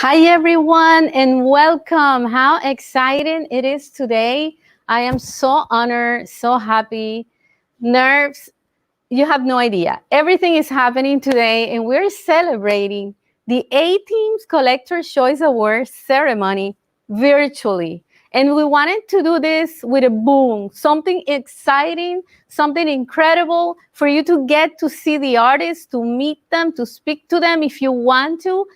Hi, everyone, and welcome. How exciting it is today. I am so honored, so happy. Nerves, you have no idea. Everything is happening today, and we're celebrating the Atim'S Collector's Choice Awards ceremony virtually. And we wanted to do this with a boom, something exciting, something incredible for you to get to see the artists, to meet them, to speak to them if you want to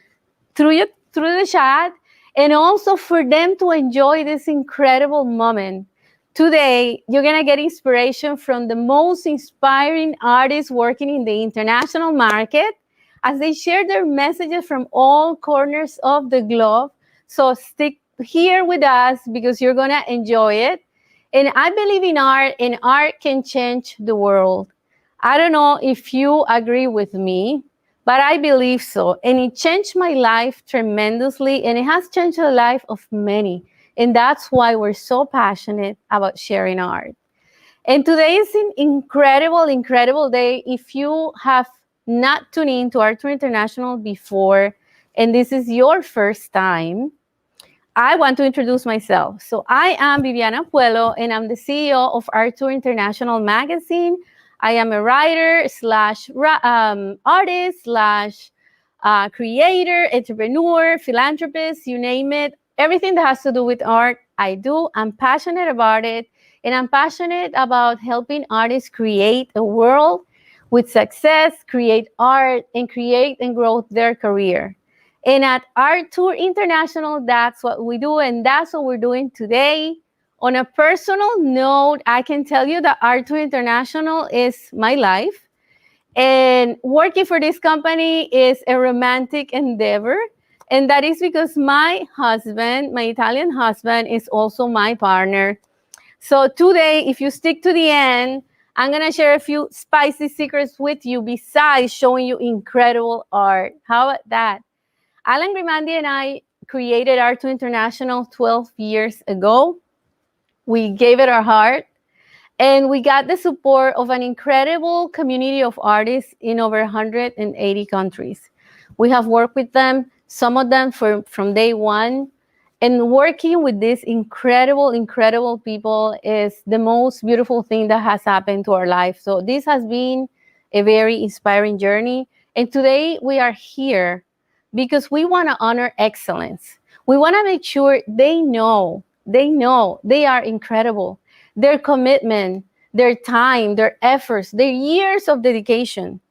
through the chat, and also for them to enjoy this incredible moment. Today, you're going to get inspiration from the most inspiring artists working in the international market as they share their messages from all corners of the globe. So stick here with us because you're going to enjoy it. And I believe in art, and art can change the world. I don't know if you agree with me, but I believe so. And it changed my life tremendously, and it has changed the life of many. And that's why we're so passionate about sharing art. And today is an incredible day. If you have not tuned in to Art Tour International before, and this is your first time, I want to introduce myself. So I am Viviana Puelo, and I'm the CEO of Art Tour International magazine. I am a writer slash artist slash creator, entrepreneur, philanthropist, you name it. Everything that has to do with art, I do. I'm passionate about it. And I'm passionate about helping artists create a world with success, create art, and create and grow their career. And at Art Tour International, that's what we do. And that's what we're doing today. On a personal note, I can tell you that Art Tour International is my life. And working for this company is a romantic endeavor. And that is because my husband, my Italian husband, is also my partner. So today, if you stick to the end, I'm going to share a few spicy secrets with you besides showing you incredible art. How about that? Alan Grimandi and I created Art Tour International 12 years ago. We gave it our heart, and we got the support of an incredible community of artists in over 180 countries. We have worked with them, some of them from day one, and working with these incredible people is the most beautiful thing that has happened to our life. So this has been a very inspiring journey, and today we are here because we want to honor excellence. We want to make sure they know they are incredible. Their commitment, their time, their efforts, their years of dedication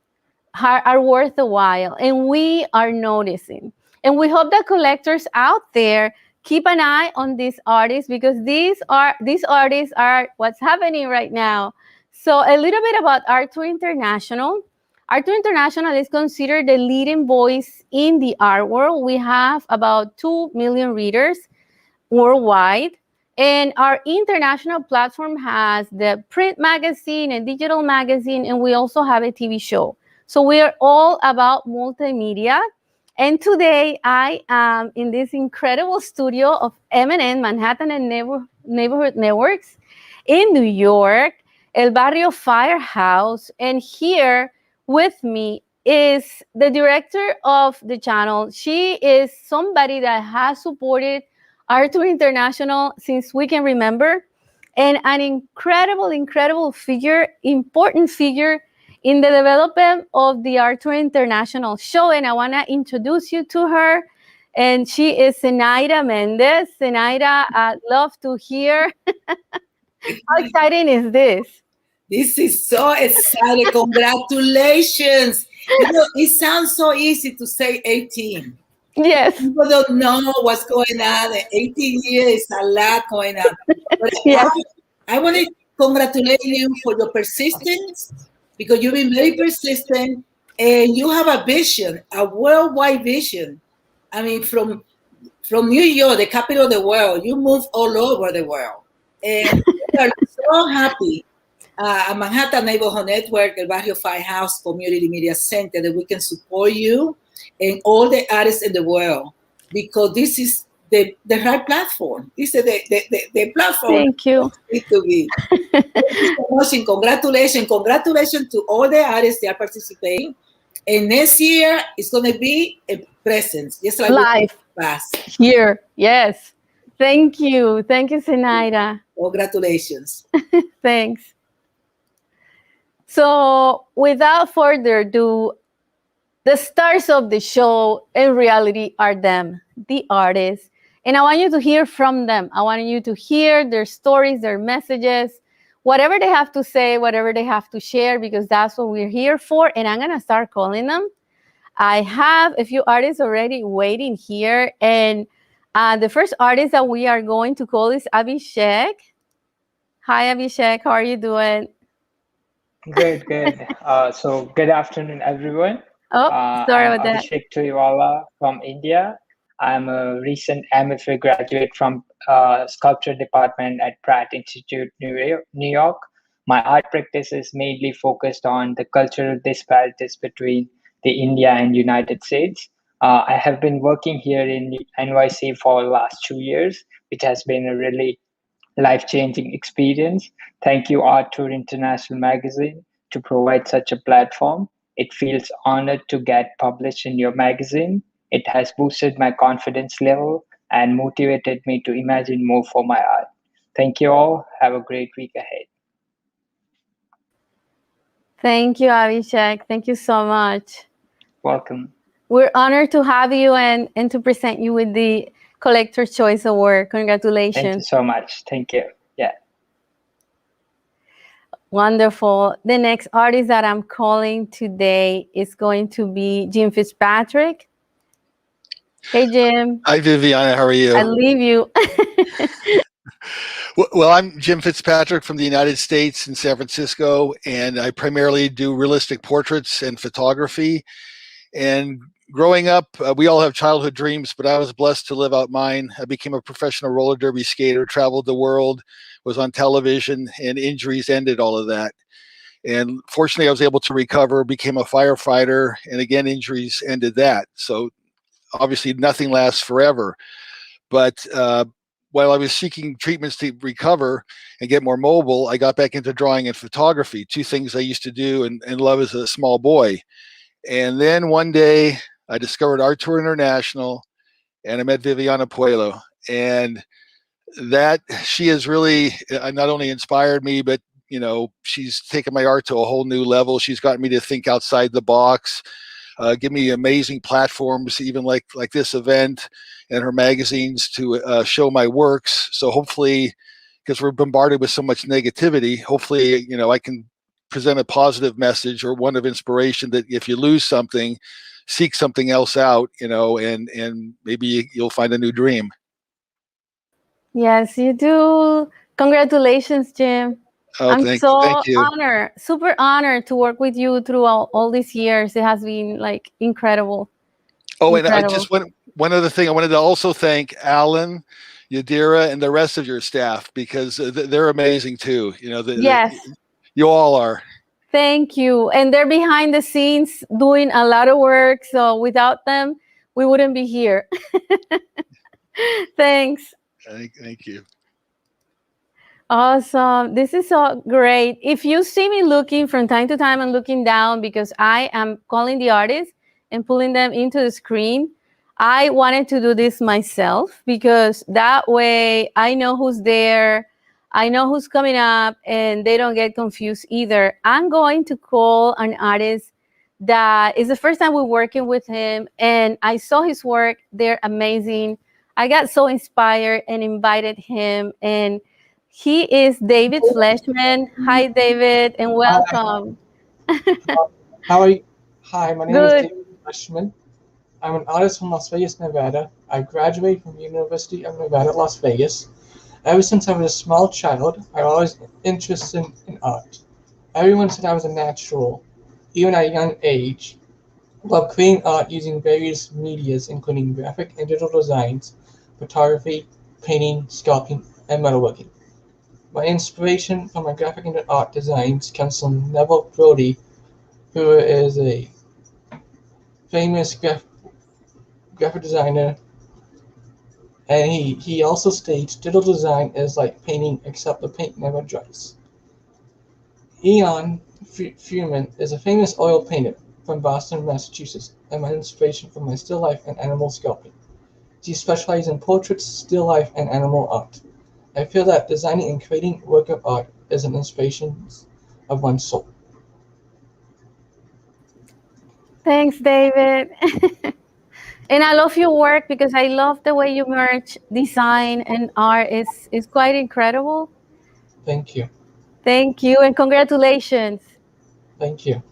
are worth a while, and we are noticing. And we hope that collectors out there keep an eye on these artists, because these artists are what's happening right now. So a little bit about Art Tour International. Art Tour International is considered the leading voice in the art world. We have about 2 million readers worldwide. And our international platform has the print magazine and digital magazine, and we also have a TV show. So we are all about multimedia. And today I am in this incredible studio of M&N, Manhattan and Neighborhood Networks in New York, El Barrio Firehouse. And here with me is the director of the channel. She is somebody that has supported Art Tour International since we can remember, and an incredible figure, important figure in the development of the Art Tour International show. And I want to introduce you to her. And she is Ida Mendez. Ida, I'd love to hear. How exciting is this? This is so exciting. Congratulations. You know, it sounds so easy to say 18. Yes. People don't know what's going on. 18 years is a lot going on. But yes. I want to congratulate you for your persistence, because you've been very persistent, and you have a vision, a worldwide vision. I mean, from New York, the capital of the world, you move all over the world. And we are so happy at Manhattan Neighborhood Network, El Barrio Firehouse Community Media Center, that we can support you and all the artists in the world, because this is the right platform. This is the platform. Thank you. It to be. Thank you so much, and congratulations to all the artists that are participating. And next year, it's going to be a presence, just like live past. here. Yes. Thank you. Thank you, Zenaida. Congratulations. Thanks. So without further ado, the stars of the show in reality are them, the artists. And I want you to hear from them. I want you to hear their stories, their messages, whatever they have to say, whatever they have to share, because that's what we're here for. And I'm going to start calling them. I have a few artists already waiting here. And the first artist that we are going to call is Abishek. Hi, Abishek. How are you doing? Good, good. So good afternoon, everyone. Oh, sorry I'm about that. Abishek from India. I'm a recent MFA graduate from Sculpture Department at Pratt Institute, New York. My art practice is mainly focused on the cultural disparities between the India and United States. I have been working here in NYC for the last 2 years, which has been a really life-changing experience. Thank you, Art Tour International Magazine, to provide such a platform. It feels honored to get published in your magazine. It has boosted my confidence level and motivated me to imagine more for my art. Thank you all. Have a great week ahead. Thank you, Abhishek. Thank you so much. Welcome. We're honored to have you and to present you with the Collector's Choice Award. Congratulations. Thank you so much. Thank you. Yeah. Wonderful. The next artist that I'm calling today is going to be Jim Fitzpatrick. Hey, Jim. Hi, Viviana. How are you? I leave you. Well, I'm Jim Fitzpatrick from the United States in San Francisco, and I primarily do realistic portraits and photography. And growing up, we all have childhood dreams, but I was blessed to live out mine. I became a professional roller derby skater, traveled the world, was on television, and injuries ended all of that. And fortunately, I was able to recover, became a firefighter, and again, injuries ended that. So obviously, nothing lasts forever. But while I was seeking treatments to recover and get more mobile, I got back into drawing and photography, two things I used to do and love as a small boy. And then one day I discovered Art Tour International and I met Viviana Puello. And that she has really not only inspired me, but she's taken my art to a whole new level. She's gotten me to think outside the box, give me amazing platforms, even like this event and her magazines to show my works. So hopefully, because we're bombarded with so much negativity, hopefully, I can present a positive message or one of inspiration that if you lose something, seek something else out, and maybe you'll find a new dream. Yes, you do. Congratulations, Jim. Oh, I'm thank you. Honored, super honored to work with you through all these years. It has been like incredible. Oh, incredible. And I just one other thing. I wanted to also thank Alan, Yadira, and the rest of your staff because they're amazing too. Yes, you all are. Thank you. And they're behind the scenes doing a lot of work. So without them, we wouldn't be here. Thanks. Thank you. Awesome. This is so great. If you see me looking from time to time and looking down because I am calling the artists and pulling them into the screen, I wanted to do this myself because that way I know who's there, I know who's coming up, and they don't get confused either. I'm going to call an artist that is the first time we're working with him, and I saw his work. They're amazing. I got so inspired and invited him, and he is David Fleshman. Hi, David, and welcome. How are you? Hi, my name is David Fleshman. I'm an artist from Las Vegas, Nevada. I graduated from University of Nevada, Las Vegas. Ever since I was a small child, I was always interested in art. Everyone said I was a natural, even at a young age. I love creating art using various medias, including graphic and digital designs, photography, painting, sculpting, and metalworking. My inspiration for my graphic and art designs comes from Neville Brody, who is a famous graphic designer, and he also states digital design is like painting except the paint never dries. Ian Furman is a famous oil painter. from Boston, Massachusetts, and my inspiration for my still life and animal sculpting. She specializes in portraits, still life, and animal art. I feel that designing and creating work of art is an inspiration of one's soul. Thanks, David. And I love your work because I love the way you merge design and art. It's quite incredible. Thank you. Thank you, and congratulations. Thank you.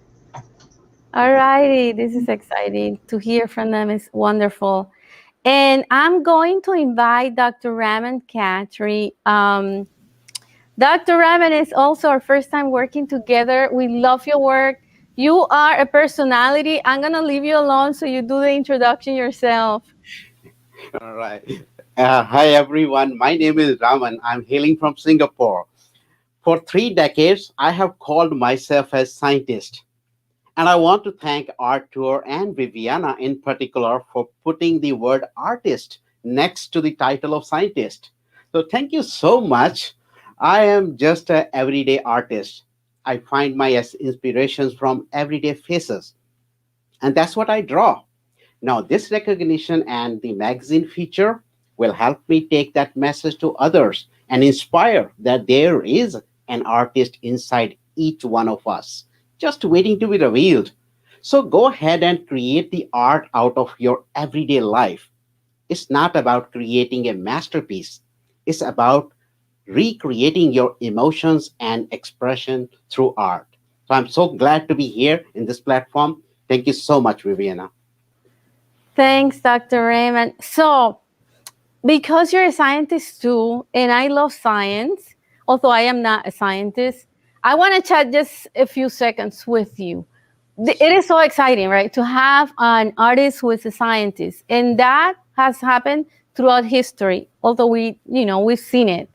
All righty, this is exciting to hear from them. It's wonderful. And I'm going to invite Dr. Ramon Kathry. Dr. Ramon is also our first time working together. We love your work. You are a personality. I'm going to leave you alone so you do the introduction yourself. All right. Hi, everyone. My name is Ramon. I'm hailing from Singapore. For 3 decades, I have called myself a scientist. And I want to thank Artur and Viviana in particular for putting the word artist next to the title of scientist. So thank you so much. I am just an everyday artist. I find my inspirations from everyday faces. And that's what I draw. Now, this recognition and the magazine feature will help me take that message to others and inspire that there is an artist inside each one of us, just waiting to be revealed. So go ahead and create the art out of your everyday life. It's not about creating a masterpiece. It's about recreating your emotions and expression through art. So I'm so glad to be here in this platform. Thank you so much, Viviana. Thanks, Dr. Raymond. So, because you're a scientist too, and I love science, although I am not a scientist, I want to chat just a few seconds with you. It is so exciting, right, to have an artist who is a scientist, and that has happened throughout history, although we've seen it.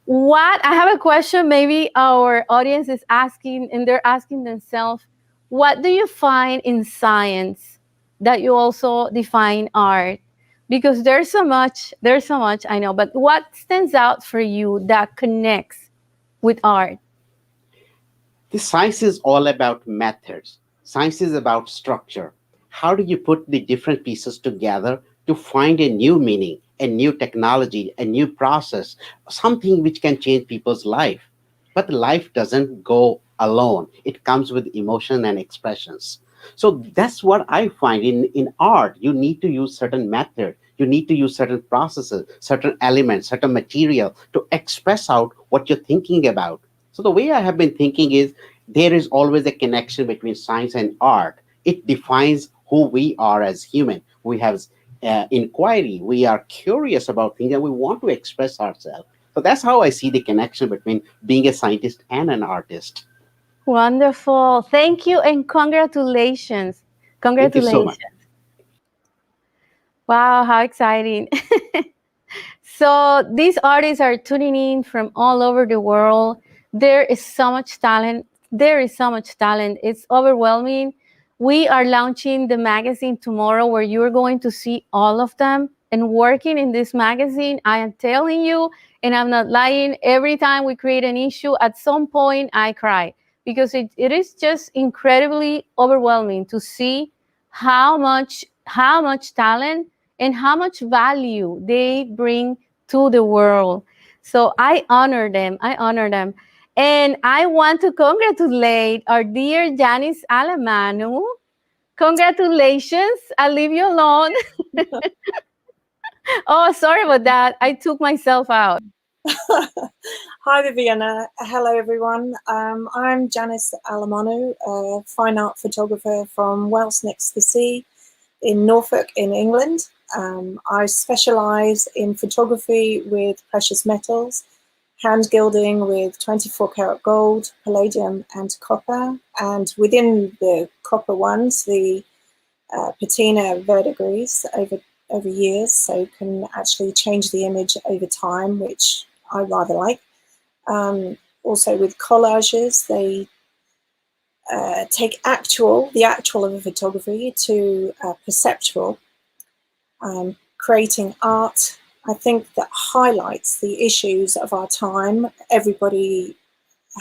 I have a question maybe our audience is asking, and they're asking themselves, what do you find in science that you also define art? Because there's so much, I know, but what stands out for you that connects with art? The science is all about methods. Science is about structure. How do you put the different pieces together to find a new meaning, a new technology, a new process, something which can change people's life? But life doesn't go alone. It comes with emotion and expressions. So that's what I find in art. You need to use certain method. You need to use certain processes, certain elements, certain material to express out what you're thinking about. So the way I have been thinking is there is always a connection between science and art. It defines who we are as human. We have inquiry. We are curious about things and we want to express ourselves. So that's how I see the connection between being a scientist and an artist. Wonderful. Thank you and congratulations. Congratulations. Thank you so much. Wow, how exciting. So these artists are tuning in from all over the world. There is so much talent. It's overwhelming. We are launching the magazine tomorrow where you're going to see all of them. And working in this magazine, I am telling you, and I'm not lying, every time we create an issue, at some point I cry. Because it is just incredibly overwhelming to see how much talent and how much value they bring to the world. So I honor them. And I want to congratulate our dear Janice Aleman. Congratulations. I'll leave you alone. Oh, sorry about that. I took myself out. Hi, Viviana. Hello, everyone. I'm Janice Aleman, a fine art photographer from Wales next to the sea in Norfolk in England. I specialise in photography with precious metals, hand gilding with 24 karat gold, palladium and copper. And within the copper ones, the patina verdigris over years, so you can actually change the image over time, which I rather like. Also with collages, they take the actual of a photography to perceptual, creating art, I think, that highlights the issues of our time. Everybody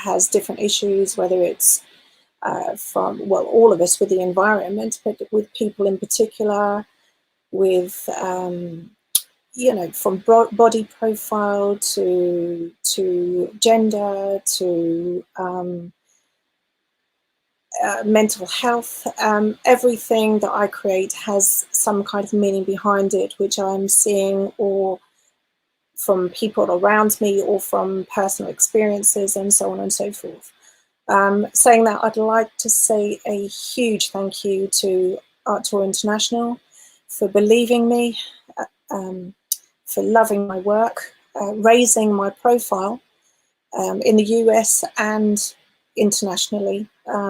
has different issues, whether it's from, well, all of us with the environment, but with people in particular, with, you know, from body profile to gender to mental health. Everything that I create has some kind of meaning behind it, which I'm seeing or from people around me or from personal experiences and so on and so forth. Saying that, I'd like to say a huge thank you to Art Tour International for believing me, for loving my work, raising my profile in the US and internationally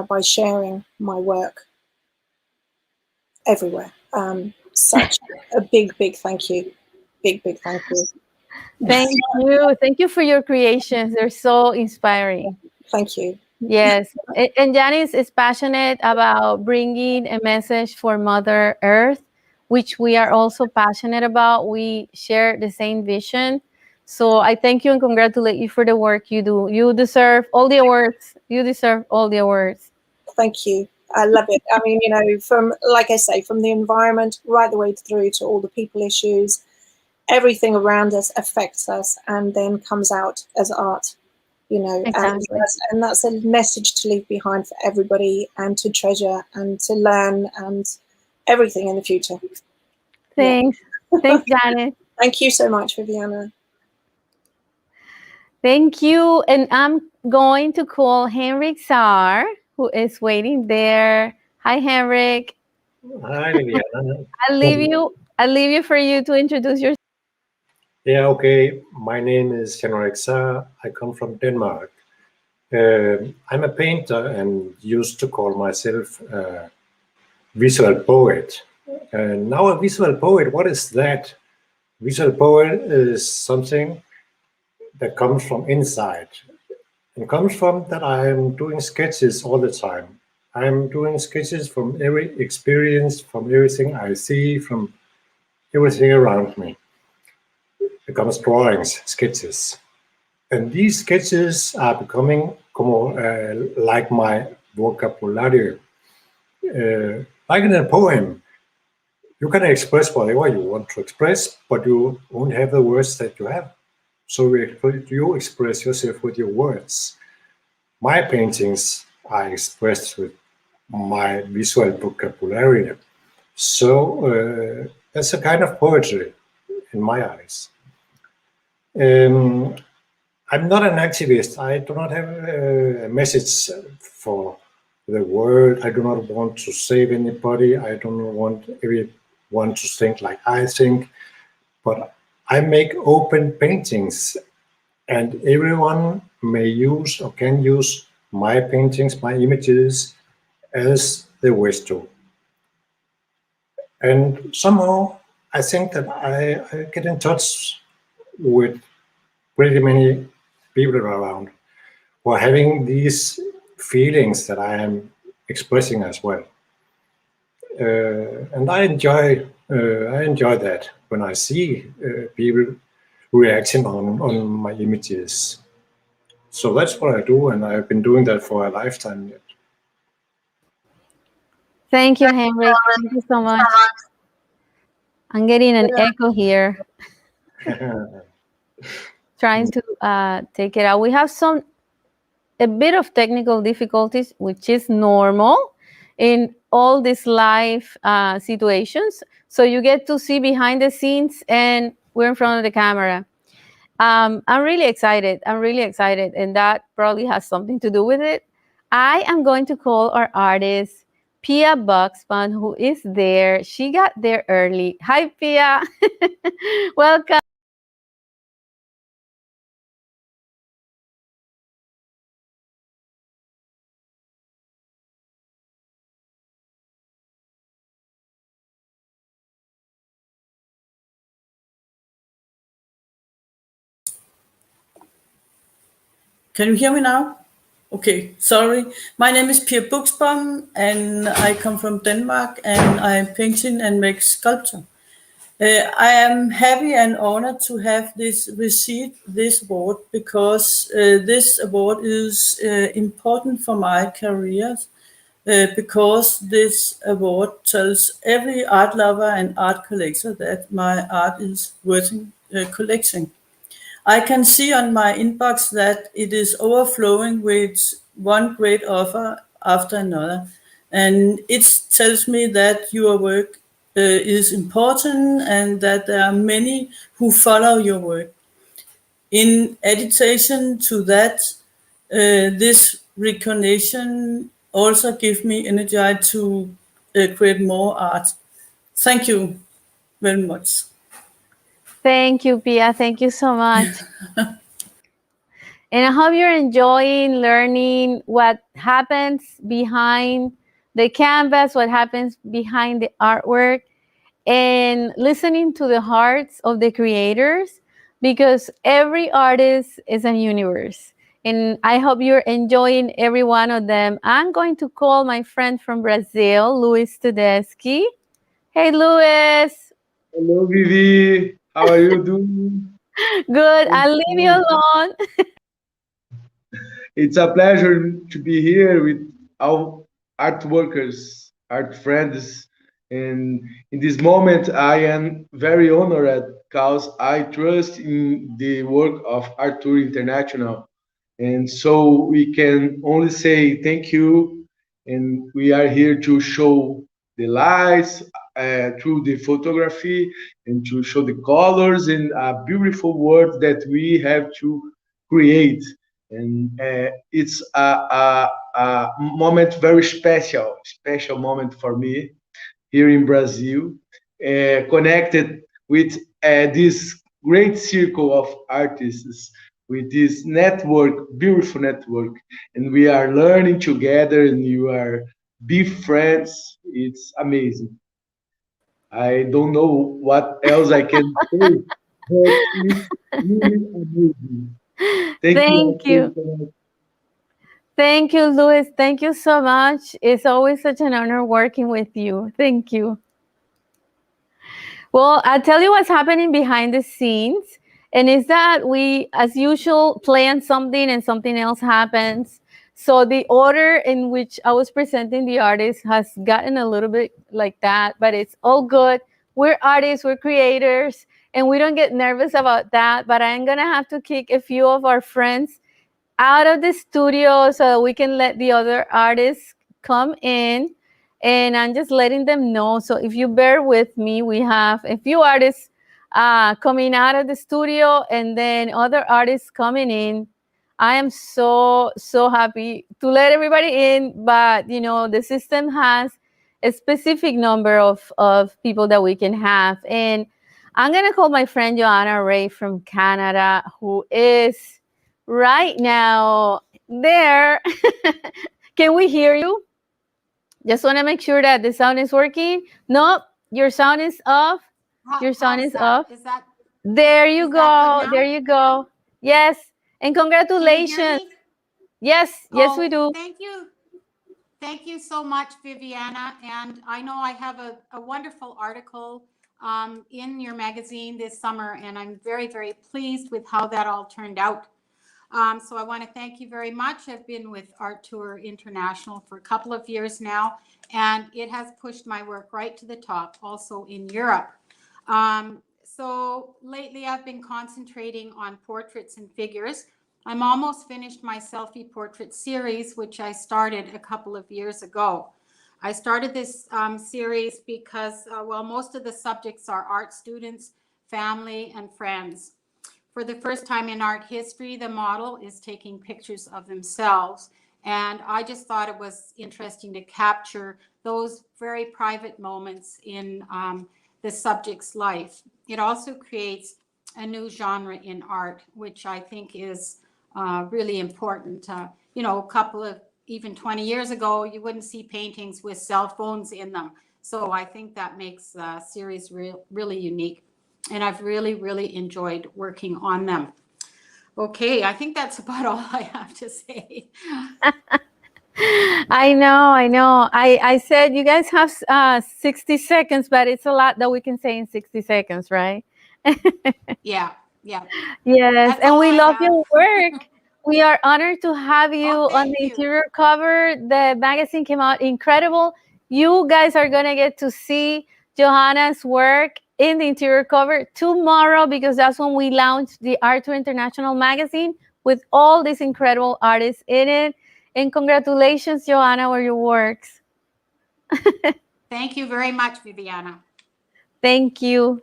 by sharing my work everywhere. Such a big thank you. Big thank you. Thank you. Thank you for your creations. They're so inspiring. Thank you. Yes. And Janice is passionate about bringing a message for Mother Earth, which we are also passionate about. We share the same vision. So I thank you and congratulate you for the work you do. You deserve all the awards. You deserve all the awards. Thank you. I love it. I mean, you know, from, like I say, from the environment right the way through to all the people issues, everything around us affects us and then comes out as art, you know. Exactly. And that's a message to leave behind for everybody and to treasure and to learn and everything in the future. Thanks. Yeah. Thanks, Janice. Thank you so much, Viviana. Thank you. And I'm going to call Henrik Zarr, who is waiting there. Hi, Henrik. Hi, Viviana. I'll leave you for you to introduce yourself. Yeah, okay. My name is Henrik Zarr. I come from Denmark. I'm a painter and used to call myself a visual poet. Now a visual poet, what is that? Visual poet is something that comes from inside. It comes from that I am doing sketches all the time. I am doing sketches from every experience, from everything I see, from everything around me. It becomes drawings, sketches. And these sketches are becoming like my vocabulary. Like in a poem, you can express whatever you want to express, but you won't have the words that you have. So you express yourself with your words. My paintings are expressed with my visual vocabulary. So that's a kind of poetry in my eyes. I'm not an activist. I do not have a message for the world. I do not want to save anybody. I don't want everyone to think like I think. But I make open paintings, and everyone may use or can use my paintings, my images, as they wish to. And somehow I think that I get in touch with pretty many people around who are having these feelings that I am expressing as well. And I enjoy that when I see people reacting on my images. So that's what I do, and I've been doing that for a lifetime yet. Thank you, Henrik. Thank you so much. I'm getting an echo here. Trying to take it out. We have a bit of technical difficulties, which is normal in all these live situations. So you get to see behind the scenes and we're in front of the camera. I'm really excited. And that probably has something to do with it. I am going to call our artist, Pia Boxbum, who is there. She got there early. Hi, Pia. Welcome. Can you hear me now? Okay, sorry. My name is Pierre Boxbum, and I come from Denmark, and I'm painting and make sculpture. I am happy and honored to have received this award because this award is important for my career because this award tells every art lover and art collector that my art is worth collecting. I can see on my inbox that it is overflowing with one great offer after another. And it tells me that your work is important and that there are many who follow your work. In addition to that, this recognition also gives me energy to create more art. Thank you very much. Thank you, Pia. Thank you so much. And I hope you're enjoying learning what happens behind the canvas, what happens behind the artwork, and listening to the hearts of the creators, because every artist is a universe. And I hope you're enjoying every one of them. I'm going to call my friend from Brazil, Luis Todeschini. Hey, Luis. Hello, Vivi. How are you doing? Good. I'll leave you alone. It's a pleasure to be here with our art workers, art friends. And in this moment, I am very honored because I trust in the work of Artur International. And so we can only say thank you. And we are here to show the lights through the photography and to show the colors and a beautiful world that we have to create. And it's a moment very special moment for me here in Brazil, connected with this great circle of artists, with this network, beautiful network, and we are learning together, and you are big friends. It's amazing. I don't know what else I can say, but it's really amazing. Thank you. Thank you, Luis. Thank you so much. It's always such an honor working with you. Thank you. Well, I'll tell you what's happening behind the scenes. And it's that we, as usual, plan something and something else happens. So the order in which I was presenting the artists has gotten a little bit like that, but it's all good. We're artists, we're creators, and we don't get nervous about that. But I'm going to have to kick a few of our friends out of the studio so that we can let the other artists come in. And I'm just letting them know. So if you bear with me, we have a few artists coming out of the studio and then other artists coming in. I am so happy to let everybody in, but you know, the system has a specific number of people that we can have. And I'm gonna call my friend Joanna Ray from Canada, who is right now there. Can we hear you? Just want to make sure that the sound is working. Nope, your sound is off. Your sound is off. Is that? There you go. There you go. Yes, and congratulations. Yes, yes, we do. Thank you. Thank you so much, Viviana. And I know I have a wonderful article in your magazine this summer, and I'm very, very pleased with how that all turned out. So I want to thank you very much. I've been with Art Tour International for a couple of years now, and it has pushed my work right to the top, also in Europe. So lately I've been concentrating on portraits and figures. I'm almost finished my selfie portrait series, which I started a couple of years ago. I started this series because, well, most of the subjects are art students, family, and friends. For the first time in art history, the model is taking pictures of themselves. And I just thought it was interesting to capture those very private moments in the subject's life. It also creates a new genre in art, which I think is really important. You know, a couple of, even 20 years ago, you wouldn't see paintings with cell phones in them. So I think that makes the series really unique. And I've really, really enjoyed working on them. Okay, I think that's about all I have to say. I know. I said you guys have 60 seconds, but it's a lot that we can say in 60 seconds, right? Yeah. Yes, and we love your work. We are honored to have you on the interior cover. The magazine came out incredible. You guys are going to get to see Johanna's work in the interior cover tomorrow, because that's when we launch the Art to International magazine with all these incredible artists in it. And congratulations, Joanna, for your works. Thank you very much, Viviana. Thank you.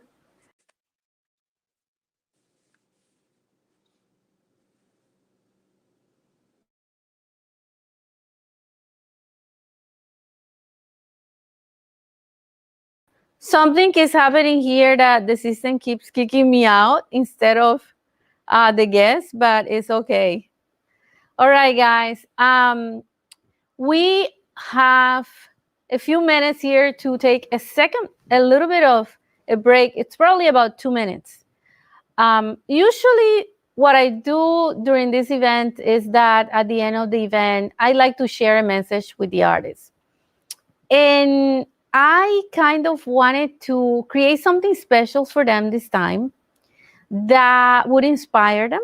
Something is happening here that the system keeps kicking me out instead of the guest, but it's okay. All right, guys. We have a few minutes here to take a little bit of a break. It's probably about 2 minutes. Usually what I do during this event is that at the end of the event, I like to share a message with the artists. And I kind of wanted to create something special for them this time that would inspire them.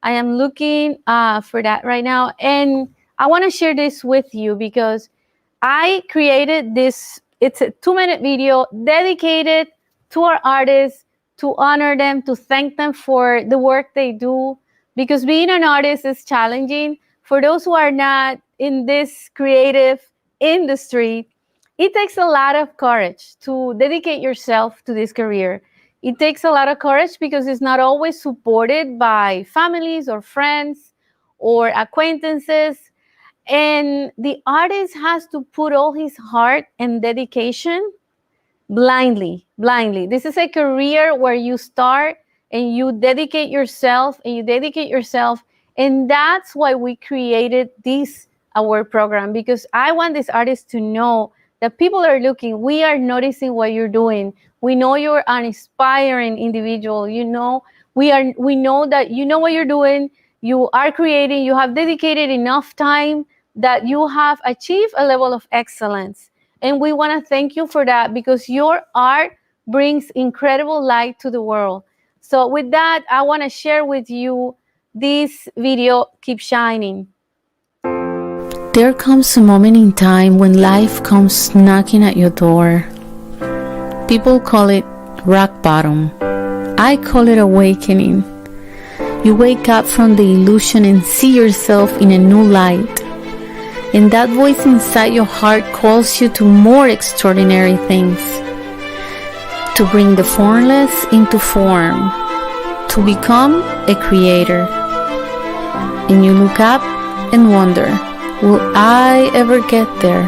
I am looking for that right now. And I want to share this with you because I created this. It's a 2-minute video dedicated to our artists, to honor them, to thank them for the work they do. Because being an artist is challenging. For those who are not in this creative industry, it takes a lot of courage to dedicate yourself to this career. It takes a lot of courage because it's not always supported by families or friends or acquaintances. And the artist has to put all his heart and dedication blindly. This is a career where you start and you dedicate yourself. And that's why we created this award program, because I want these artists to know that people are looking. We are noticing what you're doing. We know you're an inspiring individual. We know that you know what you're doing. You are creating. You have dedicated enough time that you have achieved a level of excellence. And we want to thank you for that, because your art brings incredible light to the world. So with that, I want to share with you this video, Keep Shining. There comes a moment in time when life comes knocking at your door. People call it rock bottom. I call it awakening. You wake up from the illusion and see yourself in a new light. And that voice inside your heart calls you to more extraordinary things. To bring the formless into form. To become a creator. And you look up and wonder, will I ever get there?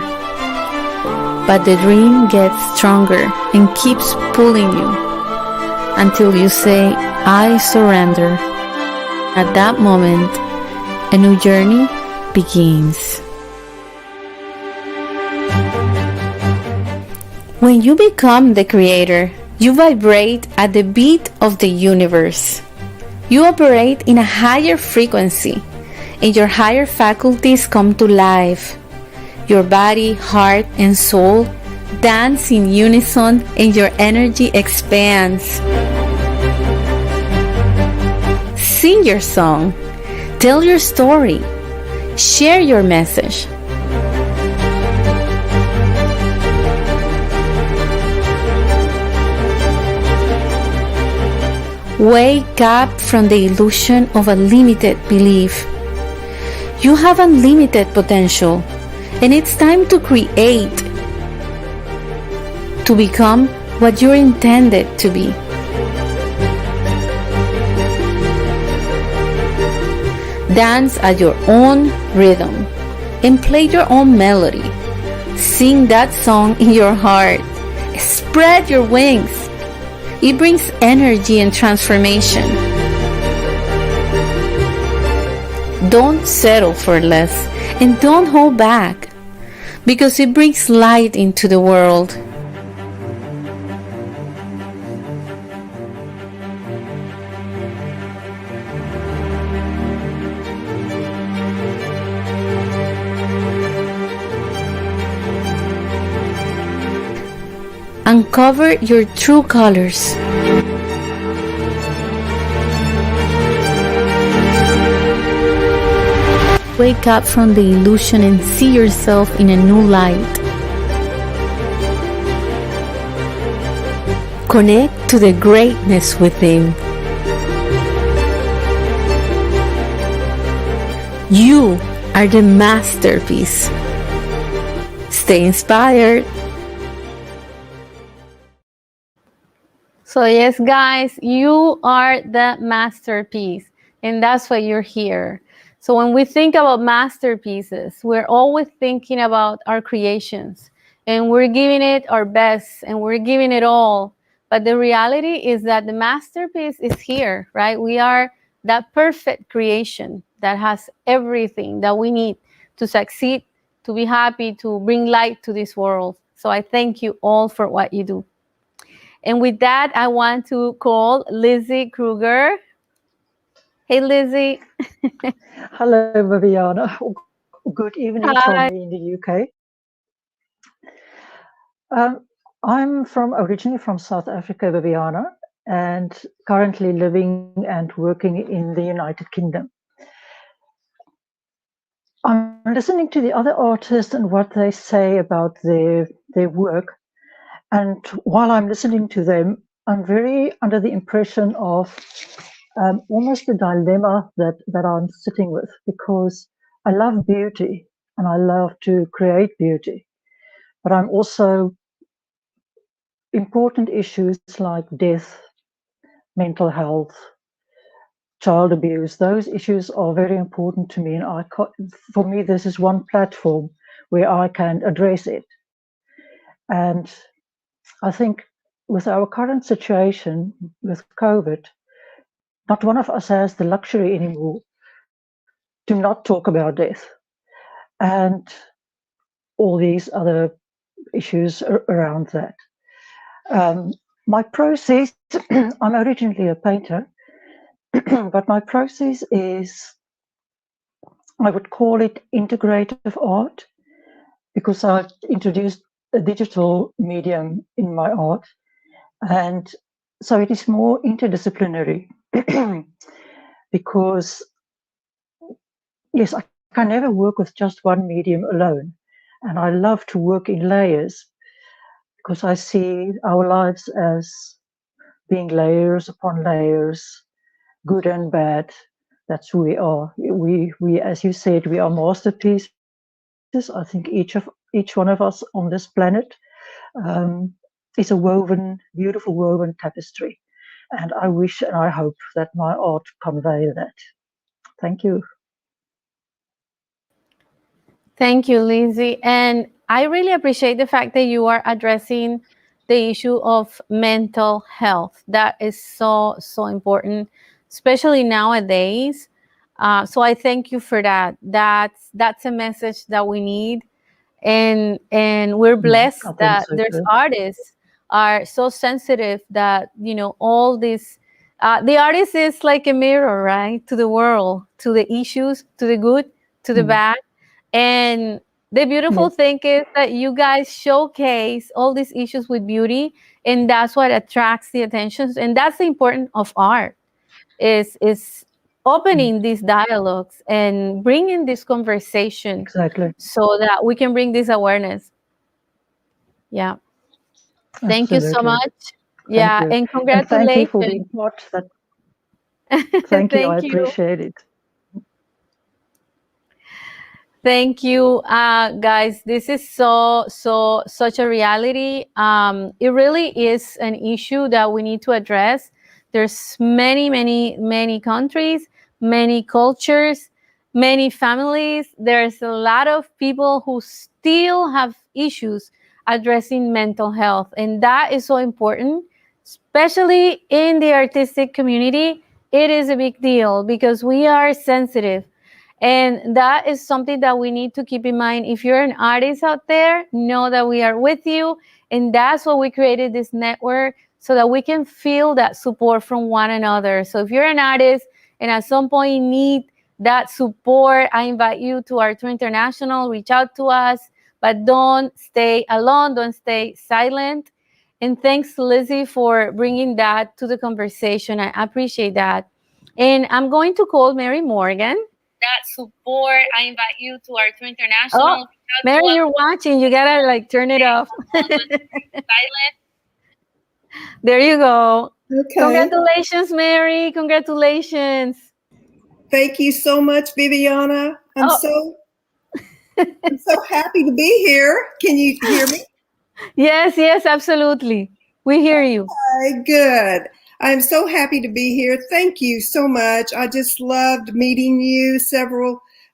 But the dream gets stronger and keeps pulling you until you say, I surrender. At that moment, a new journey begins. When you become the creator, you vibrate at the beat of the universe. You operate in a higher frequency, and your higher faculties come to life. Your body, heart, and soul dance in unison, and your energy expands. Sing your song. Tell your story. Share your message. Wake up from the illusion of a limited belief. You have unlimited potential, and it's time to create, to become what you're intended to be. Dance at your own rhythm and play your own melody. Sing that song in your heart. Spread your wings. It brings energy and transformation. Don't settle for less, and don't hold back, because it brings light into the world. Uncover your true colors. wake up from the illusion and see yourself in a new light. Connect to the greatness within. You are the masterpiece. Stay inspired. So yes, guys, you are the masterpiece, and that's why you're here. So when we think about masterpieces, we're always thinking about our creations, and we're giving it our best, and we're giving it all. But the reality is that the masterpiece is here, right? We are that perfect creation that has everything that we need to succeed, to be happy, to bring light to this world. So I thank you all for what you do. And with that, I want to call Lindsay Kruger. Hey, Lindsay. Hello, Viviana. Good evening Hi. from me in the UK. I'm originally from South Africa, Viviana, and currently living and working in the United Kingdom. I'm listening to the other artists and what they say about their work. And while I'm listening to them, I'm very under the impression of almost a dilemma that I'm sitting with, because I love beauty and I love to create beauty, but I'm also important issues like death, mental health, child abuse. Those issues are very important to me, and for me, this is one platform where I can address it. And I think with our current situation with COVID, not one of us has the luxury anymore to not talk about death and all these other issues around that. My process, I'm originally a painter, but my process is, I would call it integrative art, because I've introduced a digital medium in my art. And so it is more interdisciplinary because, yes, I can never work with just one medium alone. And I love to work in layers because I see our lives as being layers upon layers, good and bad. That's who we are. We, as you said, we are masterpieces. I think each one of us on this planet is a beautiful woven tapestry. And I wish and I hope that my art convey that. Thank you. Thank you, Lindsay. And I really appreciate the fact that you are addressing the issue of mental health. That is so, so important, especially nowadays. So I thank you for that. That's a message that we need. And we're blessed that so there's too. artists are so sensitive that, all this, the artist is like a mirror, right? To the world, to the issues, to the good, to the bad. And the beautiful thing is that you guys showcase all these issues with beauty, and that's what attracts the attention. And that's the importance of art, is opening these dialogues and bringing this conversation, exactly, so that we can bring this awareness. Yeah. Thank you so much. Yeah, and congratulations. And thank you for being part of that. Thank you. I appreciate it. Thank you, guys. This is such a reality. It really is an issue that we need to address. There's many countries, many cultures, many families. There's a lot of people who still have issues addressing mental health, and that is so important, especially in the artistic community. It is a big deal because we are sensitive. And that is something that we need to keep in mind. If you're an artist out there, know that we are with you. And that's why we created this network, so that we can feel that support from one another. So if you're an artist and at some point need that support, I invite you to Art International, reach out to us, but don't stay alone, don't stay silent. And thanks, Lizzie, for bringing that to the conversation. I appreciate that. And I'm going to call Mary Morgan. that support. I invite you to our Tour International. Oh, Mary, you're watching. You gotta like turn it off. Silent. There you go. Okay. Congratulations, Mary. Congratulations. Thank you so much, Viviana. I'm so happy to be here. Can you hear me? Yes, yes, absolutely. We hear you. Okay, good. I'm so happy to be here. Thank you so much. I just loved meeting you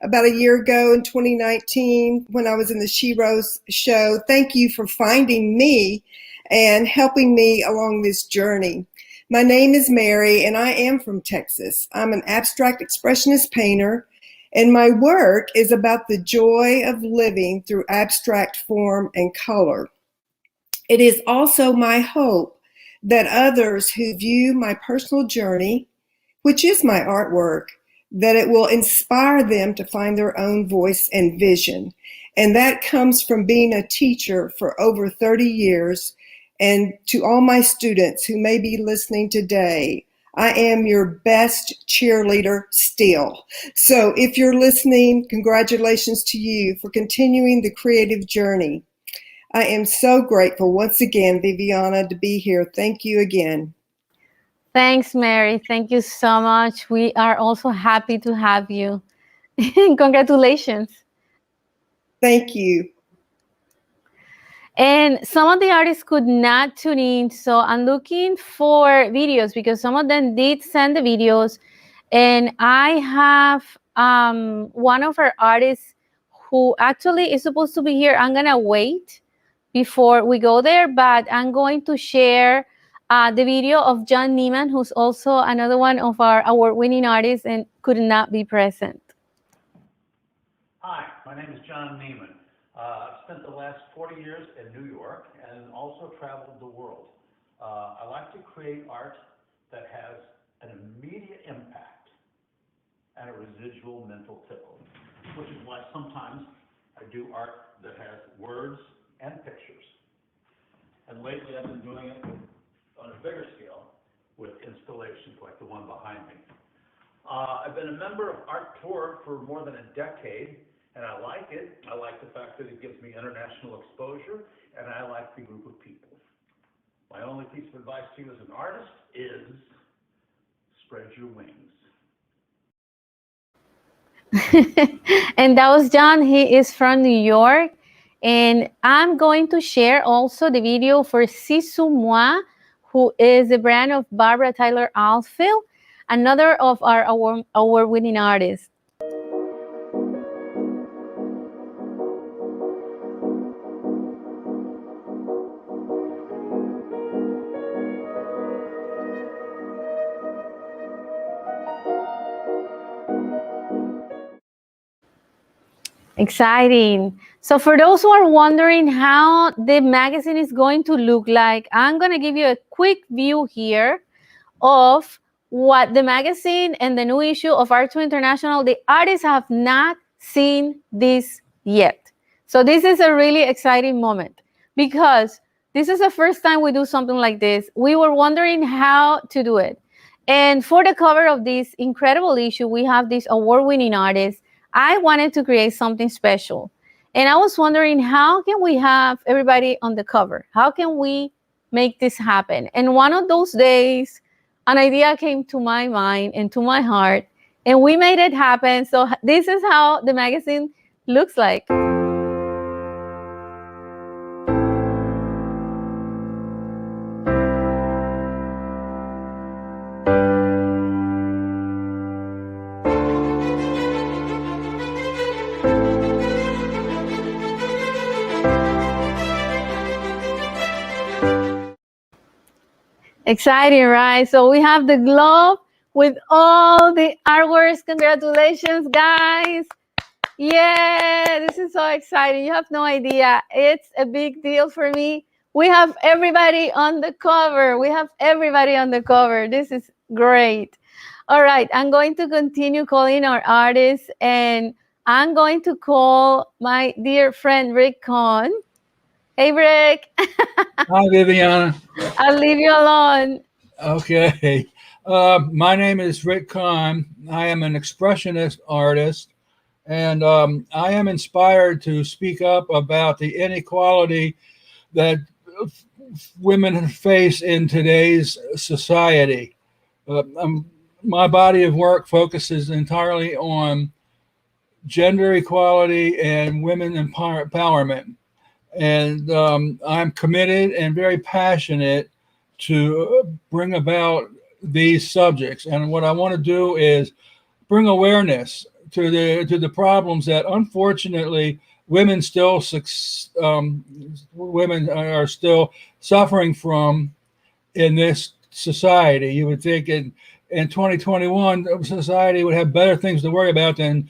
about a year ago in 2019 when I was in the She Rose show. Thank you for finding me and helping me along this journey. My name is Mary, and I am from Texas. I'm an abstract expressionist painter, and my work is about the joy of living through abstract form and color. It is also my hope that others who view my personal journey, which is my artwork, that it will inspire them to find their own voice and vision. And that comes from being a teacher for over 30 years. And to all my students who may be listening today, I am your best cheerleader still. So if you're listening, congratulations to you for continuing the creative journey. I am so grateful once again, Viviana, to be here. Thank you again. Thanks, Mary. Thank you so much. We are also happy to have you. Congratulations. Thank you. And some of the artists could not tune in, so I'm looking for videos because some of them did send the videos. And I have one of our artists who actually is supposed to be here. I'm going to wait before we go there, but I'm going to share the video of John Niemann, who's also another one of our award-winning artists and could not be present. Hi, my name is John Niemann. I've spent the last 40 years in New York and also traveled the world. I like to create art that has an immediate impact and a residual mental tickle, which is why sometimes I do art that has words and pictures. And lately I've been doing it on a bigger scale with installations like the one behind me. I've been a member of Art Tour for more than a decade, and I like it. I like the fact that it gives me international exposure, and I like the group of people. My only piece of advice to you as an artist is spread your wings. And that was John. He is from New York. And I'm going to share also the video for Sisu Moi, who is the brand of Barbara Tyler Alfield, another of our award-winning artists. Exciting. So for those who are wondering how the magazine is going to look like, I'm going to give you a quick view here of what the magazine and the new issue of Art Tour International, the artists have not seen this yet. So this is a really exciting moment because this is the first time we do something like this. We were wondering how to do it. And for the cover of this incredible issue, we have this award-winning artist. I wanted to create something special. And I was wondering, how can we have everybody on the cover? How can we make this happen? And one of those days, an idea came to my mind and to my heart, and we made it happen. So this is how the magazine looks like. Exciting, right? So we have the glove with all the artworks. Congratulations, guys. Yeah, this is so exciting. You have no idea. It's a big deal for me. We have everybody on the cover. We have everybody on the cover. This is great. All right, I'm going to continue calling our artists, and I'm going to call my dear friend Rick Cohn. Hey, Rick. Hi, Viviana. I'll leave you alone. Okay. My name is Rick Kahn. I am an expressionist artist, and I am inspired to speak up about the inequality that women face in today's society. My body of work focuses entirely on gender equality and women empowerment. And I'm committed and very passionate to bring about these subjects. And what I want to do is bring awareness to the problems that unfortunately women women are still suffering from in this society. You would think in 2021 society would have better things to worry about than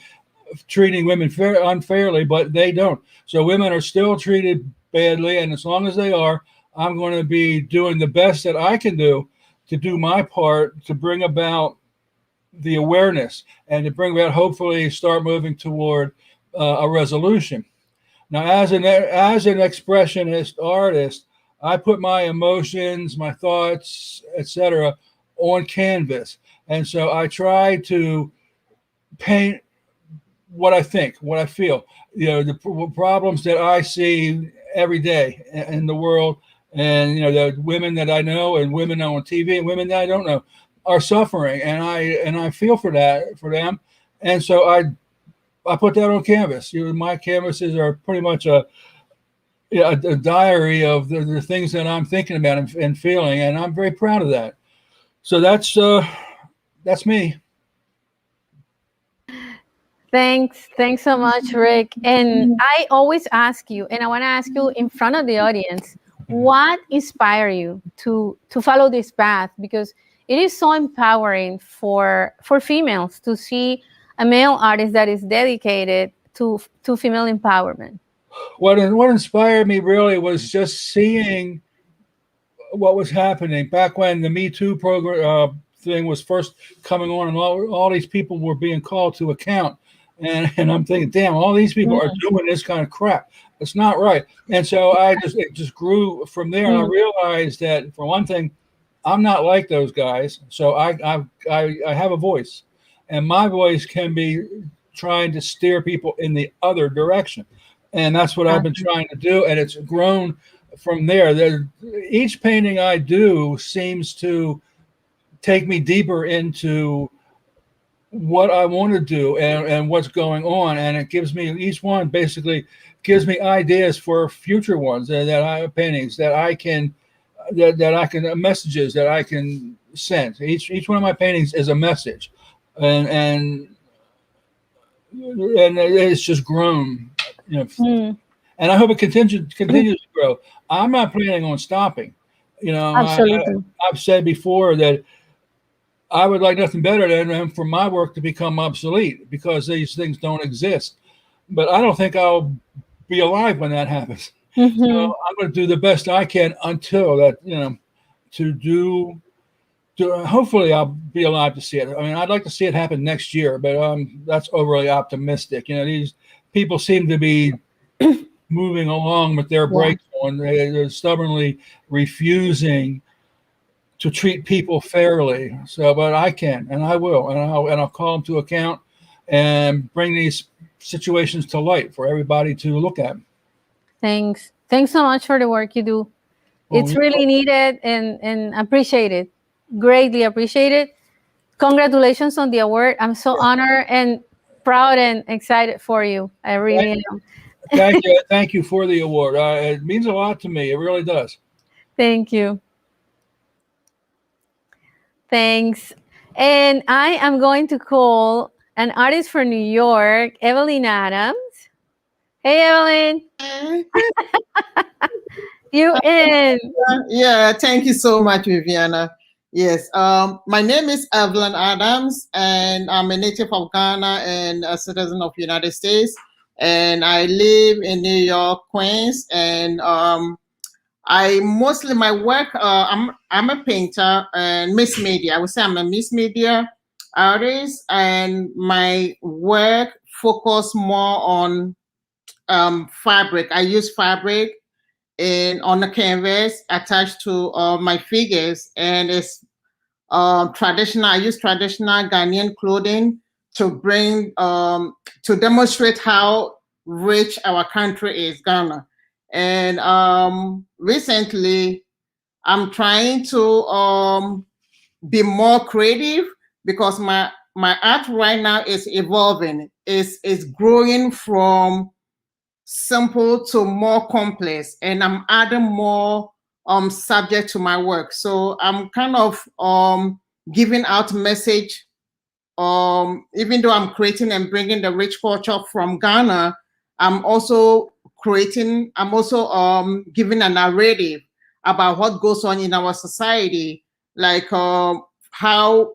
treating women unfairly, but they don't. So women are still treated badly, and as long as they are, I'm going to be doing the best that I can do to do my part to bring about the awareness and to bring about, hopefully, start moving toward a resolution. Now, as an expressionist artist, I put my emotions, my thoughts, etc., on canvas, and so I try to paint what I think, what I feel, the problems that I see every day in the world, and the women that I know and women on TV and women that I don't know are suffering, and I feel for them, and so I put that on canvas. My canvases are pretty much a diary of the things that I'm thinking about and feeling, and I'm very proud of that. So that's me. Thanks so much, Rick. And I always ask you, and I want to ask you in front of the audience, what inspired you to follow this path? Because it is so empowering for females to see a male artist that is dedicated to female empowerment. What inspired me really was just seeing what was happening back when the Me Too program thing was first coming on, and all these people were being called to account. And I'm thinking, damn, all these people are doing this kind of crap. It's not right. And so it just grew from there. And I realized that, for one thing, I'm not like those guys. So I have a voice, and my voice can be trying to steer people in the other direction. And that's what I've been trying to do. And it's grown from there. Each painting I do seems to take me deeper into what I want to do and what's going on, and it gives me, each one basically gives me ideas for future ones paintings that I can messages that I can send. Each one of my paintings is a message, and it's just grown, and I hope it continues to grow. I'm not planning on stopping. Absolutely. I've said before that I would like nothing better than for my work to become obsolete, because these things don't exist. But I don't think I'll be alive when that happens. So I'm going to do the best I can until that, hopefully I'll be alive to see it. I mean, I'd like to see it happen next year, but that's overly optimistic. These people seem to be moving along with their brakes on. They're stubbornly refusing to treat people fairly. So, but I can, and I will, and I'll call them to account and bring these situations to light for everybody to look at. Thanks so much for the work you do. It's really needed and appreciated, greatly appreciated. Congratulations on the award. I'm so honored and proud and excited for you. I really am. Thank you for the award. It means a lot to me. It really does. Thank you. Thanks. And I am going to call an artist from New York, Evelyn Adams. Hey, Evelyn. You in? Yeah, thank you so much, Viviana. Yes, my name is Evelyn Adams, and I'm a native of Ghana and a citizen of the United States. And I live in New York, Queens, and I mostly my work. I'm a painter and mixed media. I would say I'm a mixed media artist, and my work focus more on fabric. I use fabric on the canvas attached to my figures, and it's I use traditional Ghanaian clothing to bring, to demonstrate how rich our country is, Ghana. And recently, I'm trying to be more creative because my art right now is evolving. It's growing from simple to more complex, and I'm adding more subject to my work. So I'm kind of giving out message. Even though I'm creating and bringing the rich culture from Ghana, I'm also giving a narrative about what goes on in our society, like how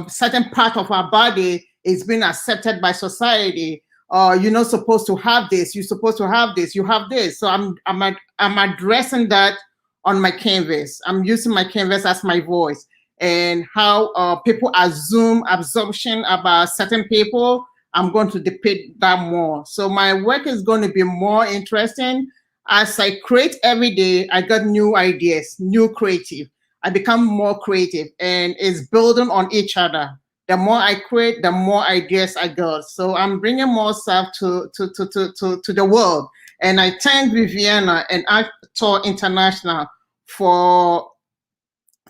certain part of our body is being accepted by society. You're not supposed to have this. You're supposed to have this. You have this. So I'm addressing that on my canvas. I'm using my canvas as my voice, and how people assume absorption about certain people. I'm going to depict that more. So my work is going to be more interesting. As I create every day, I got new ideas, new creative. I become more creative, and it's building on each other. The more I create, the more ideas I got. So I'm bringing more stuff to the world. And I thank Viviana and Actor International for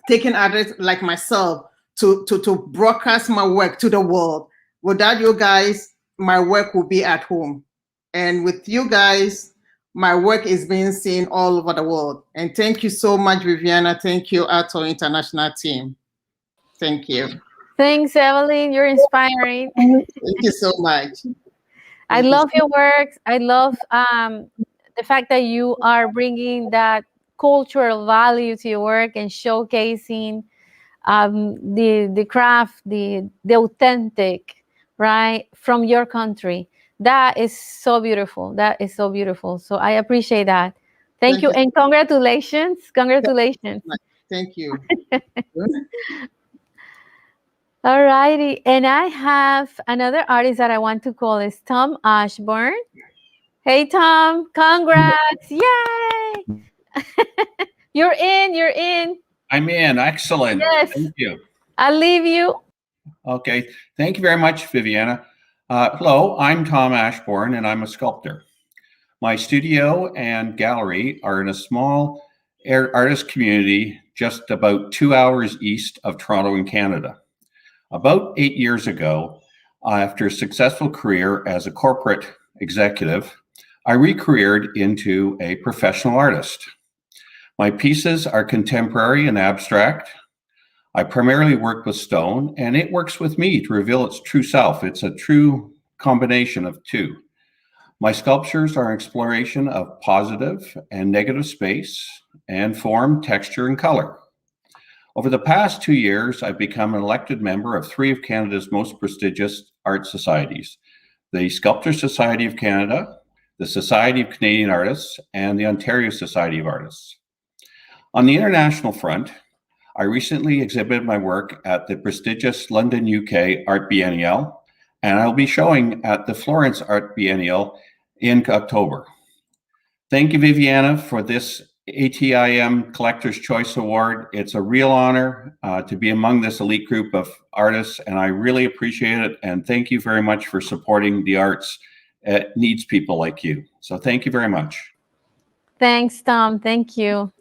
taking artists like myself to broadcast my work to the world. Without you guys, my work will be at home. And with you guys, my work is being seen all over the world. And thank you so much, Viviana. Thank you, Actor International team. Thank you. Thanks, Evelyn. You're inspiring. Thank you so much. I love your work. I love the fact that you are bringing that cultural value to your work and showcasing the craft, the authentic, right, from your country. That is so beautiful. That is so beautiful. So I appreciate that. Thank you. And congratulations. Congratulations. Thank you. All righty. And I have another artist that I want to call is Tom Ashburn. Hey, Tom. Congrats. Yay. You're in. You're in. I'm in. Excellent. Yes. Thank you. I'll leave you. Okay. Thank you very much, Viviana. Hello, I'm Tom Ashburn, and I'm a sculptor. My studio and gallery are in a small artist community just about 2 hours east of Toronto in Canada. About 8 years ago, after a successful career as a corporate executive, I re-careered into a professional artist. My pieces are contemporary and abstract. I primarily work with stone, and it works with me to reveal its true self. It's a true combination of two. My sculptures are an exploration of positive and negative space and form, texture, and color. Over the past 2 years, I've become an elected member of 3 of Canada's most prestigious art societies: the Sculptor Society of Canada, the Society of Canadian Artists, and the Ontario Society of Artists. On the international front, I recently exhibited my work at the prestigious London, UK Art Biennial, and I'll be showing at the Florence Art Biennial in October. Thank you, Viviana, for this ATIM Collector's Choice Award. It's a real honor to be among this elite group of artists, and I really appreciate it. And thank you very much for supporting the arts. It needs people like you. So thank you very much. Thanks, Tom. Thank you.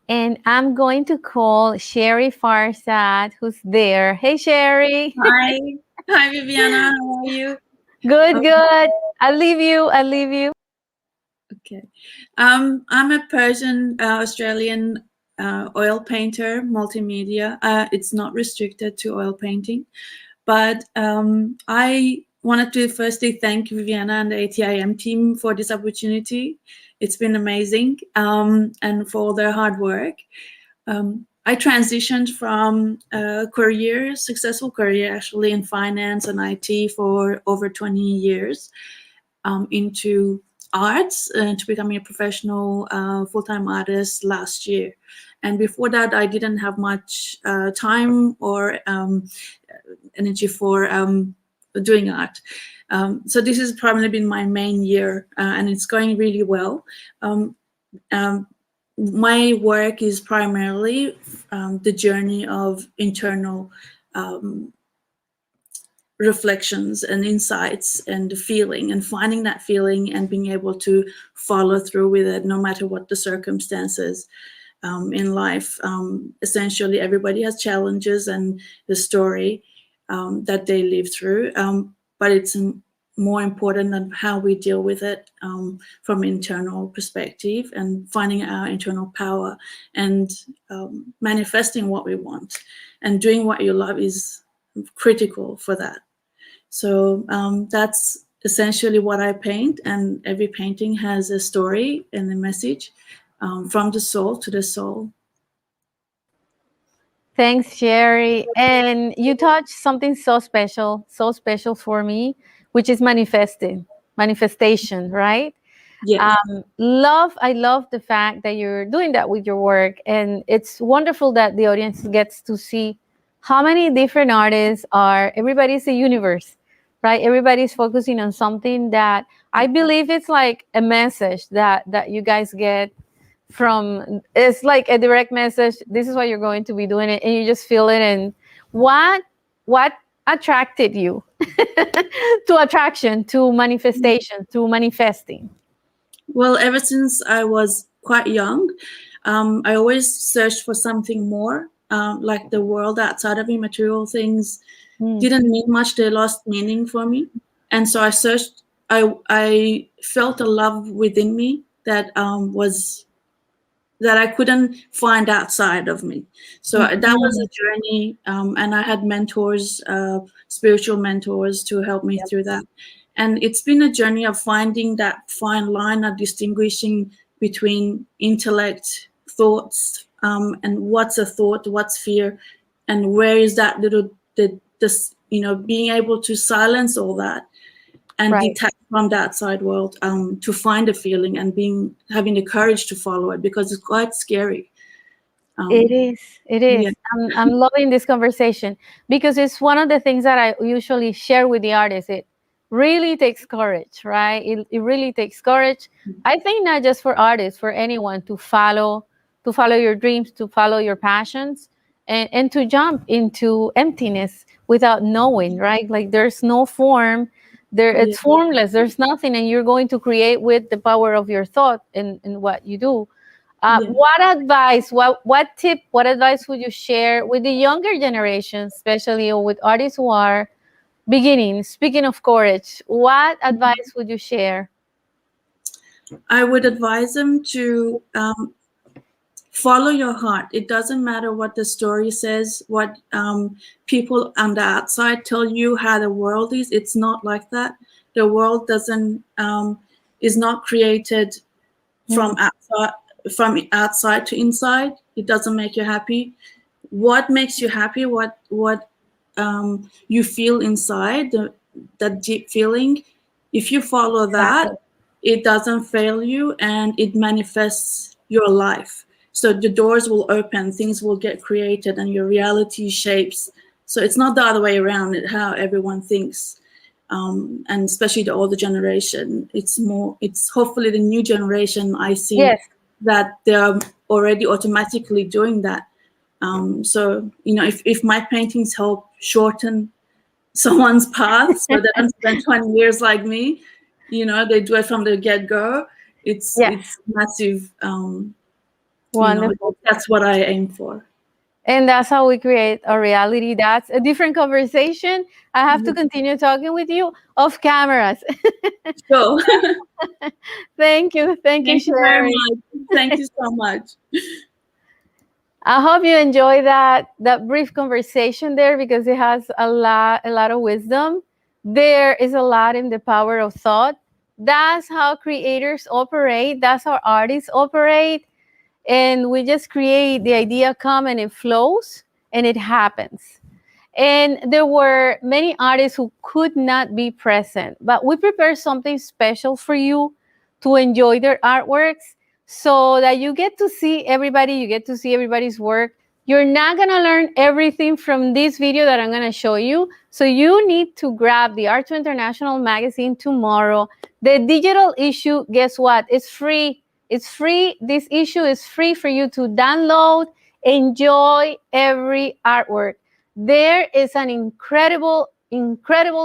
And I'm going to call Sherry Farsad, who's there. Hey, Sherry. Hi. Hi, Viviana. How are you? Good, good. I'll leave you. I'll leave you. Okay. I'm a Persian Australian oil painter, multimedia. It's not restricted to oil painting. But I wanted to firstly thank Viviana and the ATIM team for this opportunity. It's been amazing, and for all their hard work. I transitioned from a career, successful career actually in finance and IT for over 20 years into arts, to becoming a professional full-time artist last year. And before that, I didn't have much time or energy for doing art. So this has probably been my main year, and it's going really well. my work is primarily the journey of internal reflections and insights and the feeling, and finding that feeling and being able to follow through with it no matter what the circumstances in life. Essentially, everybody has challenges and the story that they live through, but it's more important than how we deal with it from internal perspective, and finding our internal power and manifesting what we want and doing what you love is critical for that. So that's essentially what I paint, and every painting has a story and a message from the soul to the soul. Thanks, Sherry. And you touched something so special for me, which is manifestation, right? Yes. I love the fact that you're doing that with your work. And it's wonderful that the audience gets to see how many different artists are. Everybody's a universe, right? Everybody's focusing on something that I believe it's like a message that you guys get from. It's like a direct message. This is what you're going to be doing, it, and you just feel it. And what attracted you to attraction, to manifestation, to manifesting? Well, ever since I was quite young, I always searched for something more. Like the world outside of me, material things didn't mean much. They lost meaning for me. And so I searched, I felt a love within me that that I couldn't find outside of me. So that was a journey. And I had mentors, spiritual mentors to help me through that. And it's been a journey of finding that fine line of distinguishing between intellect, thoughts, and what's a thought, what's fear, and where is that little, being able to silence all that and detach from the outside world to find a feeling and having the courage to follow it, because it's quite scary. It is. Yeah. I'm loving this conversation because it's one of the things that I usually share with the artists. It really takes courage, right? It really takes courage. I think not just for artists, for anyone to follow your dreams, to follow your passions, and to jump into emptiness without knowing, right? Like there's no form there. It's formless. There's nothing, and you're going to create with the power of your thought and what you do. What advice, what tip, what advice would you share with the younger generation, especially, or with artists who are beginning? Speaking of courage, what advice would you share? I would advise them to follow your heart. It doesn't matter what the story says, what people on the outside tell you how the world is. It's not like that. The world is not created from outside to inside. It doesn't make you happy. What makes you happy? What you feel inside, that deep feeling. If you follow that, it doesn't fail you and it manifests your life. So the doors will open, things will get created, and your reality shapes. So it's not the other way around, how everyone thinks. And especially the older generation, it's hopefully the new generation. I see that they're already automatically doing that. So, if my paintings help shorten someone's path so they don't spend 20 years like me, they do it from the get-go, it's massive. Wonderful. That's what I aim for. And that's how we create a reality. That's a different conversation. I have to continue talking with you off cameras. Sure. Thank you. Thank you, very Sherry. much. Thank you so much. I hope you enjoy that brief conversation there, because it has a lot of wisdom. There is a lot in the power of thought. That's how creators operate. That's how artists operate. And we just create, the idea come and it flows and it happens. And there were many artists who could not be present, but we prepared something special for you to enjoy their artworks, so that you get to see everybody, you get to see everybody's work. You're not going to learn everything from this video that I'm going to show you. So you need to grab the Art2 International magazine tomorrow. The digital issue, guess what? It's free. It's free. This issue is free for you to download, enjoy every artwork. There is an incredible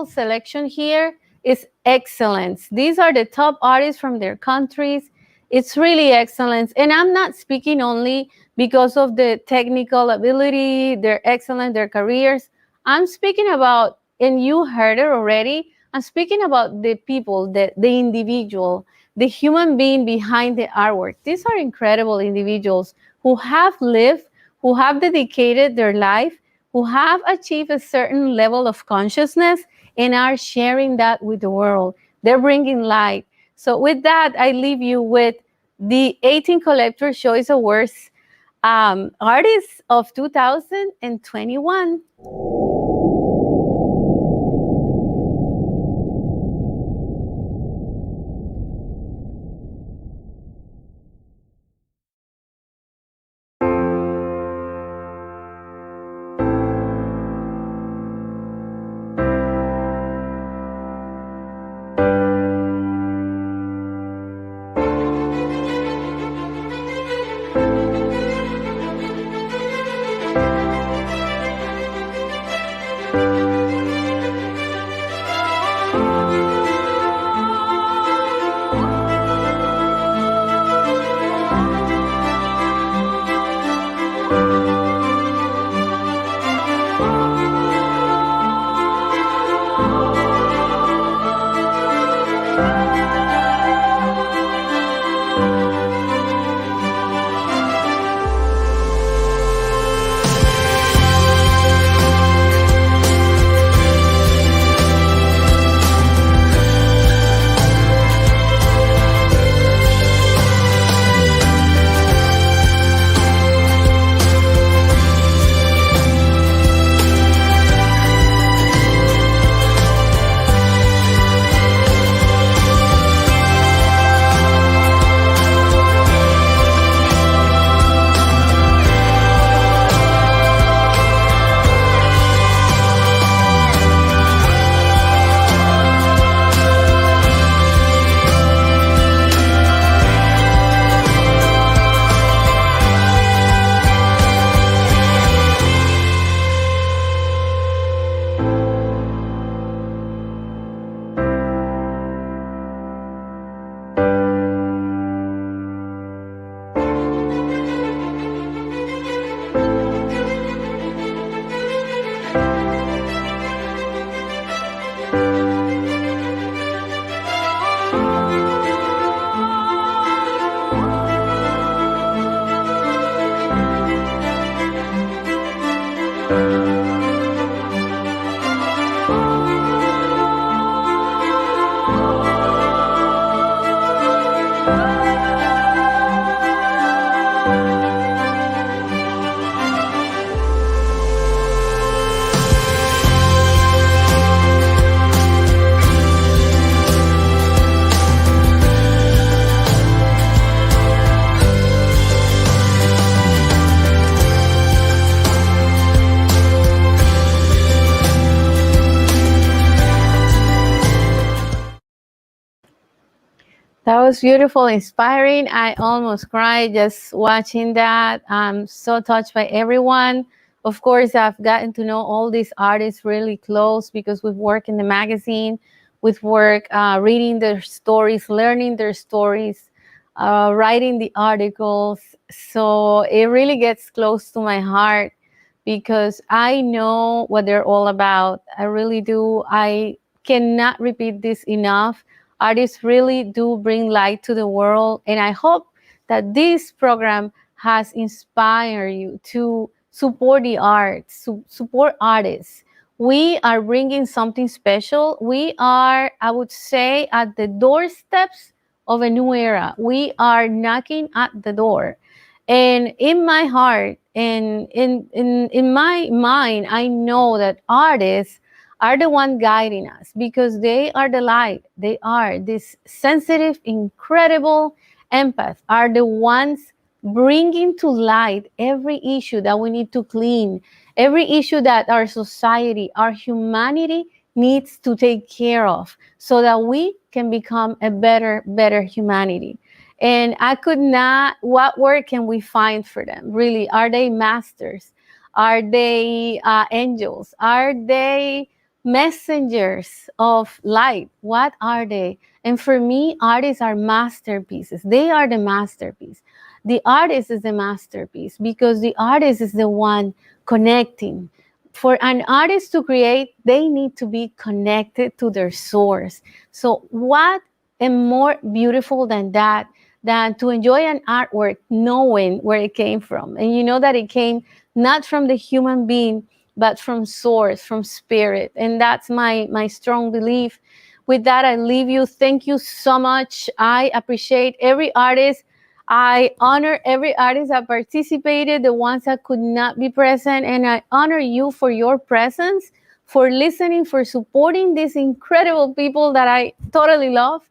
selection here. It's excellence. These are the top artists from their countries. It's really excellence. And I'm not speaking only because of the technical ability, they're excellent, their careers. I'm speaking about, and you heard it already, I'm speaking about the people, the individual, the human being behind the artwork. These are incredible individuals who have lived, who have dedicated their life, who have achieved a certain level of consciousness and are sharing that with the world. They're bringing light. So with that, I leave you with the 18 Collector's Choice Awards Artists of 2021. That was beautiful, inspiring. I almost cried just watching that. I'm so touched by everyone. Of course, I've gotten to know all these artists really close because we've worked in the magazine, we've worked reading their stories, learning their stories, writing the articles. So it really gets close to my heart because I know what they're all about. I really do. I cannot repeat this enough. Artists really do bring light to the world, and I hope that this program has inspired you to support the arts, support artists. We are bringing something special. We are, I would say, at the doorsteps of a new era. We are knocking at the door. And in my heart and in my mind, I know that artists are the one guiding us because they are the light. They are this sensitive, incredible empath, are the ones bringing to light every issue that we need to clean, every issue that our society, our humanity needs to take care of so that we can become a better humanity. And I could not, what word can we find for them? Really, are they masters? Are they angels? Are they messengers of light? What are they? And for me, artists are masterpieces. They are the masterpiece. The artist is the masterpiece because the artist is the one connecting. For an artist to create, they need to be connected to their source. So what and more beautiful than that, than to enjoy an artwork knowing where it came from. And you know that it came not from the human being, but from source, from spirit. And that's my strong belief. With that, I leave you. Thank you so much. I appreciate every artist. I honor every artist that participated, the ones that could not be present. And I honor you for your presence, for listening, for supporting these incredible people that I totally love,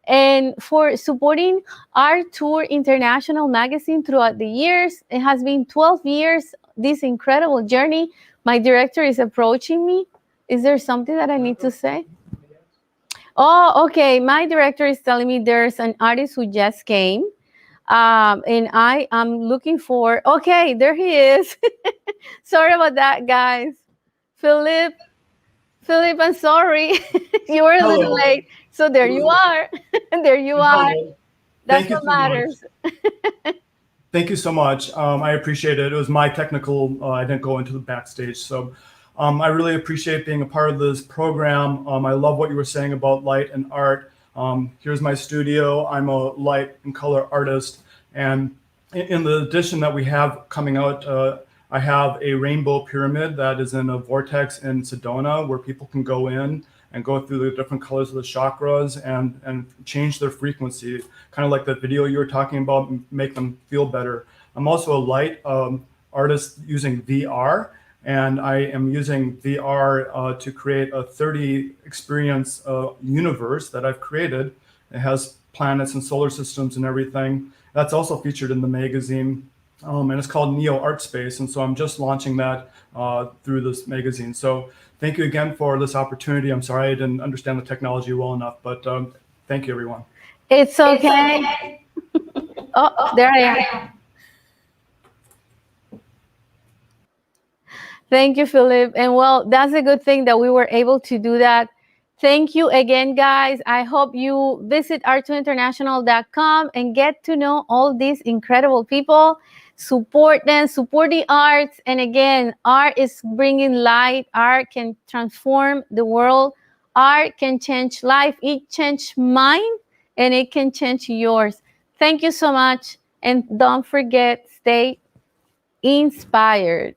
and for supporting our Tour International magazine throughout the years. It has been 12 years, this incredible journey. My director is approaching me. Is there something that I need to say? Oh, okay. My director is telling me there's an artist who just came. And I am looking for, okay, there he is. Sorry about that, guys. Philip, I'm sorry. You were a little late. So there you are. There you are. That's what matters. Thank you so much. I appreciate it. It was my technical, I didn't go into the backstage. So I really appreciate being a part of this program. I love what you were saying about light and art. Here's my studio. I'm a light and color artist. And in the edition that we have coming out, I have a rainbow pyramid that is in a vortex in Sedona where people can go in and go through the different colors of the chakras and change their frequency, kind of like the video you were talking about, make them feel better. I'm also a light artist using VR, and I am using VR to create a 30 experience universe that I've created. It has planets and solar systems and everything. That's also featured in the magazine. And it's called Neo Art Space. And so I'm just launching that through this magazine. So thank you again for this opportunity. I'm sorry I didn't understand the technology well enough, but thank you, everyone. It's okay. Oh, there I am. Thank you, Philip. And well, that's a good thing that we were able to do that. Thank you again, guys. I hope you visit art2international.com and get to know all these incredible people. Support them, support the arts. And again, art is bringing light. Art can transform the world. Art can change life. It changed mine, and it can change yours. Thank you so much. And don't forget, stay inspired.